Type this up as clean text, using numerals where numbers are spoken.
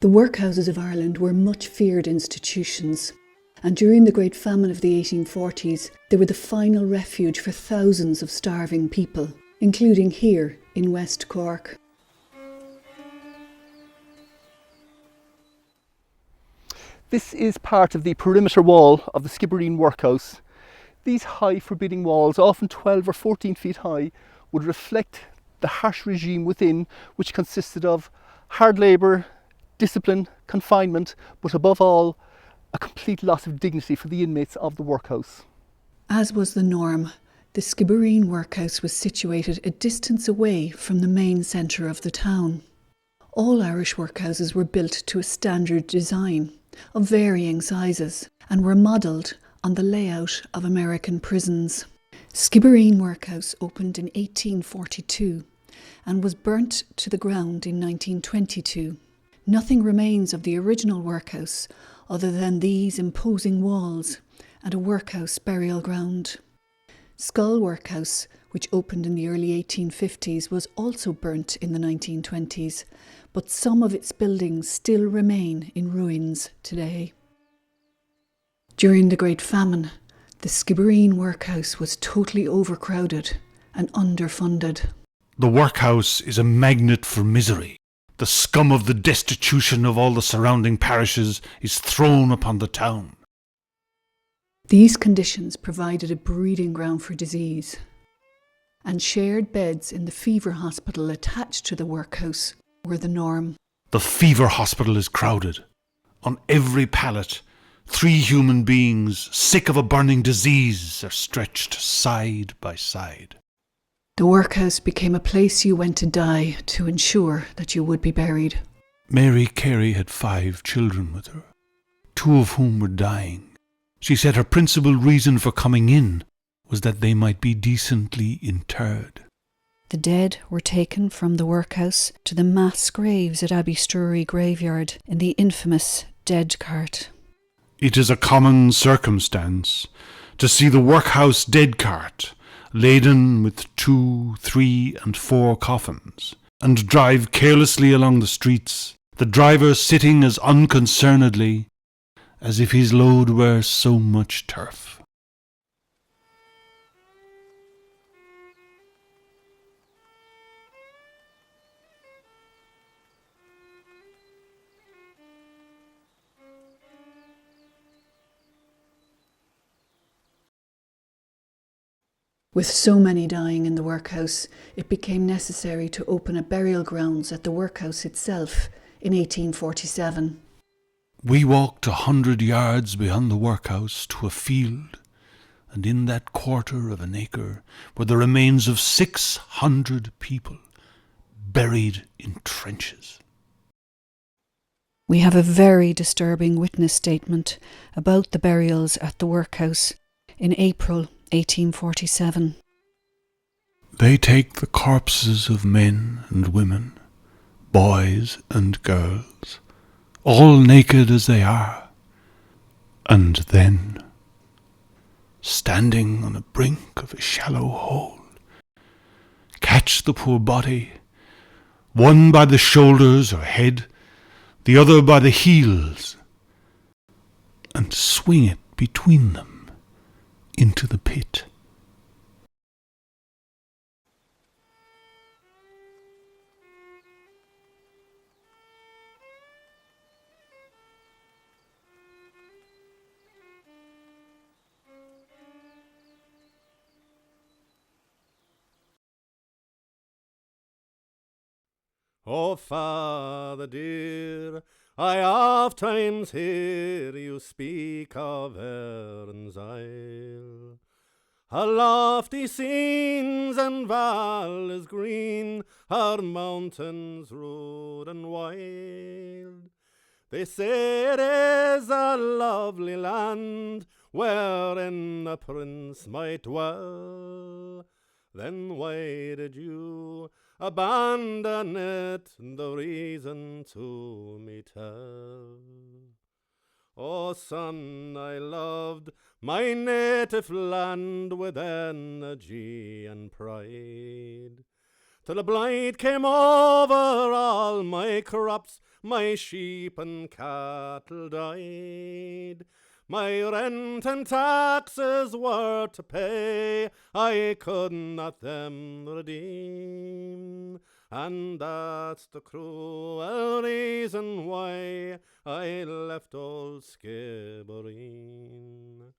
The workhouses of Ireland were much feared institutions, and during the Great Famine of the 1840s, they were the final refuge for thousands of starving people, including here in West Cork. This is part of the perimeter wall of the Skibbereen Workhouse. These high forbidding walls, often 12 or 14 feet high, would reflect the harsh regime within, which consisted of hard labour, discipline, confinement, but above all, a complete loss of dignity for the inmates of the workhouse. As was the norm, the Skibbereen Workhouse was situated a distance away from the main centre of the town. All Irish workhouses were built to a standard design of varying sizes and were modelled on the layout of American prisons. Skibbereen Workhouse opened in 1842 and was burnt to the ground in 1922. Nothing remains of the original workhouse other than these imposing walls and a workhouse burial ground. Schull Workhouse, which opened in the early 1850s, was also burnt in the 1920s, but some of its buildings still remain in ruins today. During the Great Famine, the Skibbereen Workhouse was totally overcrowded and underfunded. The workhouse is a magnet for misery. The scum of the destitution of all the surrounding parishes is thrown upon the town. These conditions provided a breeding ground for disease, and shared beds in the fever hospital attached to the workhouse were the norm. The fever hospital is crowded. On every pallet, 3 human beings, sick of a burning disease, are stretched side by side. The workhouse became a place you went to die to ensure that you would be buried. Mary Carey had 5 children with her, 2 of whom were dying. She said her principal reason for coming in was that they might be decently interred. The dead were taken from the workhouse to the mass graves at Abbeystrowry graveyard in the infamous dead cart. It is a common circumstance to see the workhouse dead cart laden with 2, 3, and 4 coffins, and drive carelessly along the streets, the driver sitting as unconcernedly as if his load were so much turf. With so many dying in the workhouse, it became necessary to open a burial grounds at the workhouse itself in 1847. We walked 100 yards beyond the workhouse to a field, and in that quarter of an acre were the remains of 600 people, buried in trenches. We have a very disturbing witness statement about the burials at the workhouse in April 1847. They take the corpses of men and women, boys and girls, all naked as they are, and then, standing on the brink of a shallow hole, catch the poor body, one by the shoulders or head, the other by the heels, and swing it between them into the pit. Oh, Father dear, I oft times hear you speak of Erin's Isle. Her lofty scenes and valleys green, her mountains rude and wild. They say it is a lovely land, wherein a prince might dwell. Then why did you abandon it? The reason to me tell. O son, I loved my native land with energy and pride, till the blight came over all my crops, my sheep and cattle died. My rent and taxes were to pay, I could not them redeem. And that's the cruel reason why I left old Skibbereen.